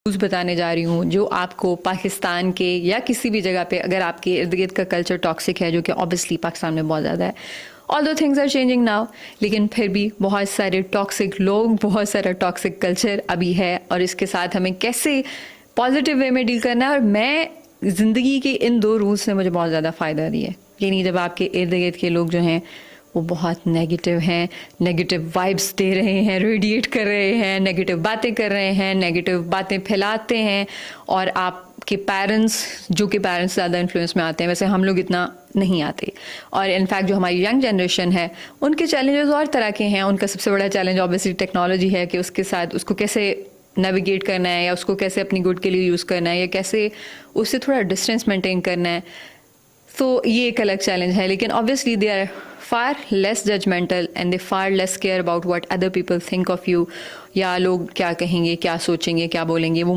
Rules बताने जा रही हूँ जो आपको पाकिस्तान के या किसी भी जगह पे अगर आपके इर्द गिर्द का कल्चर टॉक्सिक है, जो कि ऑब्वियसली पाकिस्तान में बहुत ज़्यादा है, although things are changing now, लेकिन फिर भी बहुत सारे टॉक्सिक लोग, बहुत सारा टॉक्सिक कल्चर अभी है, और इसके साथ हमें कैसे पॉजिटिव वे में डील करना है। और मैं ज़िंदगी के इन 2 रूल्स ने मुझे बहुत ज़्यादा फ़ायदा दिया। ये नहीं जब आपके इर्द गिर्द के लोग जो हैं वो बहुत नेगेटिव हैं, नेगेटिव वाइब्स दे रहे हैं, रेडिएट कर रहे हैं, नेगेटिव बातें कर रहे हैं, नेगेटिव बातें फैलाते हैं, और आपके पेरेंट्स, जो कि पेरेंट्स ज़्यादा इन्फ्लुएंस में आते हैं, वैसे हम लोग इतना नहीं आते। और इनफैक्ट जो हमारी यंग जनरेशन है उनके चैलेंजेस और तरह के हैं। उनका सबसे बड़ा चैलेंज ऑब्वियसली टेक्नोलॉजी है कि उसके साथ उसको कैसे नेविगेट करना है, या उसको कैसे अपनी गुड के लिए यूज़ करना है, या कैसे उससे थोड़ा डिस्टेंस मेंटेन करना है। तो ये एक अलग चैलेंज है, लेकिन obviously they are far less judgmental and they far less care about what other people think of you, या लोग क्या कहेंगे, क्या सोचेंगे, क्या बोलेंगे। वो